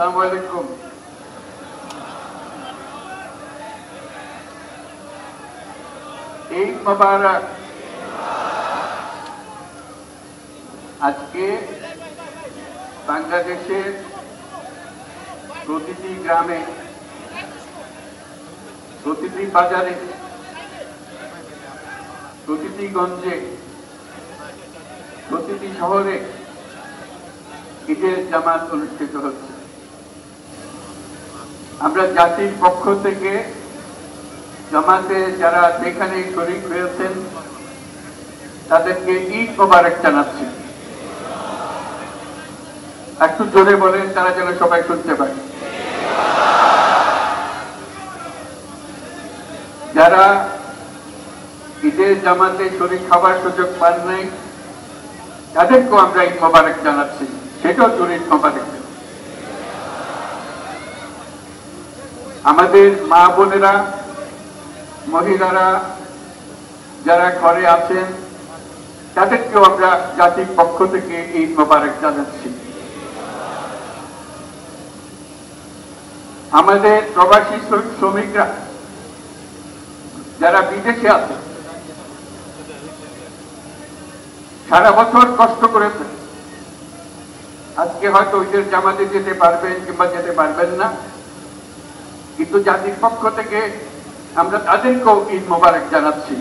আসসালামু আলাইকুম। ঈদ মোবারক। আজকে বাংলাদেশের প্রতিটি গ্রামে, প্রতিটি বাজারে, প্রতিটি গঞ্জে, প্রতিটি শহরে ঈদের জামাত অনুষ্ঠিত হচ্ছে। আমরা জাতির পক্ষ থেকে জামাতে যারা যেখানে শরীক হয়েছেন তাদেরকে ঈদ মোবারক জানাচ্ছি। একটু জোরে বলেন, তারা যেন সবাই শুনতে পারে। যারা ঈদের জামাতে শরীক খাবার সুযোগ পান নাই তাদেরকেও আমরা ঈদ মোবারক জানাচ্ছি, সেটাও জোরে ঈদ মোবারক। আমাদের মা বোনেরা, মহিলারা যারা ঘরে আছেন তাদেরকেও আমরা জাতির পক্ষ থেকে ঈদ মোবারক জানাচ্ছি। আমাদের প্রবাসী শ্রমিকরা যারা বিদেশে আছে, সারা বছর কষ্ট করেছেন, আজকে হয়তো ঈদের জামাতে যেতে পারবেন কিংবা যেতে পারবেন না, কিন্তু জাতির পক্ষ থেকে আমরা তাদেরকেও ঈদ মোবারক জানাচ্ছি।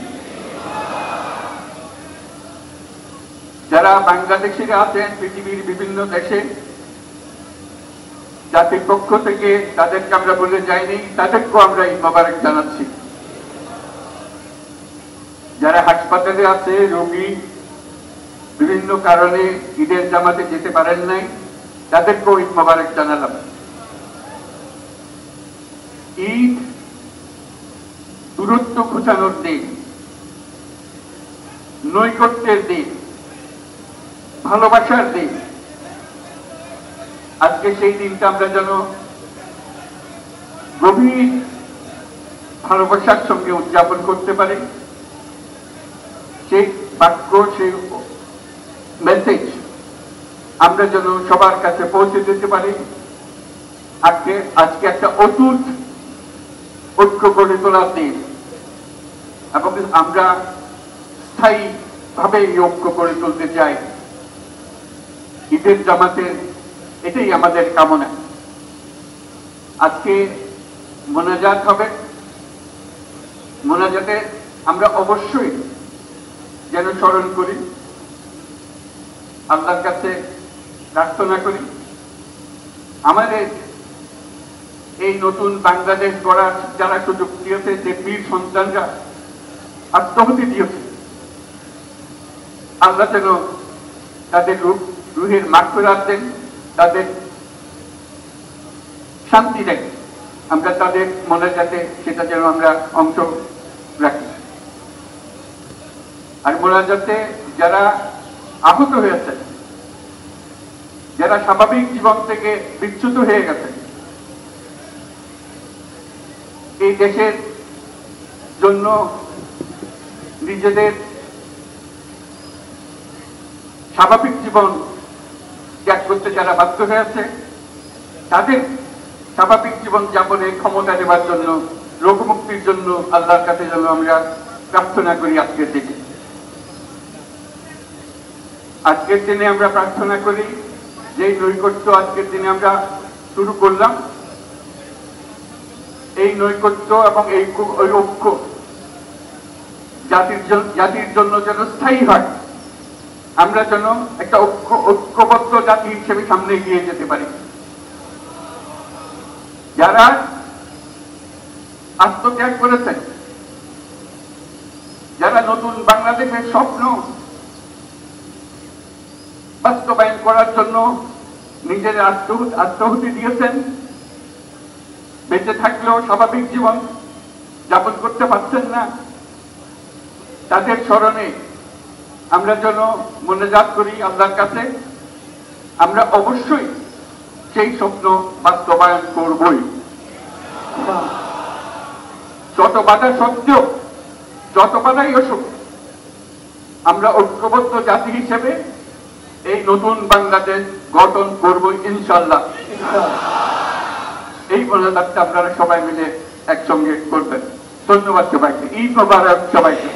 যারা বাংলাদেশিরা আছেন পৃথিবীর বিভিন্ন দেশে, জাতির পক্ষ থেকে তাদেরকে আমরা বলে যাইনি, তাদেরকেও আমরা ঈদ মোবারক জানাচ্ছি। যারা হাসপাতালে আছে, রোগী বিভিন্ন কারণে ঈদের জামাতে যেতে পারেন নাই, তাদেরকেও ঈদ মোবারক জানালাম। ঈদ দূরত্ব ঘোচানোর দিন, নৈকট্যের দিন, ভালোবাসার দিন। আজকে সেই দিনটা আমরা যেন গভীর ভালোবাসার সঙ্গে উদযাপন করতে পারি, সেই বাক্য, সেই মেসেজ আমরা যেন সবার কাছে পৌঁছে দিতে পারি। আজকে একটা অটুট ঐক্য গড়ে তোলার দিন, এবং আমরা স্থায়ী ভাবে এই ঐক্য গড়ে তুলতে চাই। ঈদের জামাতের এটাই আমাদের কামনা। আজকে মোনাজাত হবে, মোনাজাতে আমরা অবশ্যই যেন স্মরণ করি, আল্লাহর কাছে প্রার্থনা করি আমাদের এই নতুন বাংলাদেশ গড়ার যারা সুযোগ দিয়েছে, যে বীর সন্তানরা আত্মাহুতি দিয়েছে, আল্লাহ যেন তাদের রুহের মাগফিরাত দেন, তাদের শান্তি দেন। আমরা তাদের মোনাজাতে সেটা যেন আমরা অংশ রাখি। আর মোনাজাতে যারা আহত হয়েছে, যারা স্বাভাবিক জীবন থেকে বিচ্যুত হয়ে গেছে, এই দেশের জন্য নিজেদের স্বাভাবিক জীবন ত্যাগ করতে যারা বাধ্য হয়েছে, তাদের স্বাভাবিক জীবন যাপনে ক্ষমতা দেওয়ার জন্য, লোকমুক্তির জন্য আল্লাহর কাছে যেন আমরা প্রার্থনা করি। আজকের দিনে আমরা প্রার্থনা করি যে নৈকট্য আজকের দিনে আমরা শুরু করলাম, এই নৈকট্য এবং এই ঐক্য জাতির জন্য যেন স্থায়ী হয়, আমরা যেন একটা ঐক্যবদ্ধ জাতি হিসেবে সামনে এগিয়ে যেতে পারি। যারা আত্মত্যাগ করেছেন, যারা নতুন বাংলাদেশের স্বপ্ন বাস্তবায়ন করার জন্য নিজের আত্মাহুতি দিয়েছেন, বেঁচে থাকলেও স্বাভাবিক জীবন যাপন করতে পারছেন না, তাদের স্মরণে আমরা যেন মোনাজাত করি আল্লাহর কাছে। আমরা অবশ্যই সেই স্বপ্ন বাস্তবায়ন করবই। যত বাধা সত্ত্বেও, যত বাধাই আসুক, আমরা ঐক্যবদ্ধ জাতি হিসেবে এই নতুন বাংলাদেশ গঠন করব ইনশাআল্লাহ। এই মোনাজাতটা আপনারা সবাই মিলে একসঙ্গে করবেন। ধন্যবাদ সবাইকে। ঈদ মোবারক সবাইকে।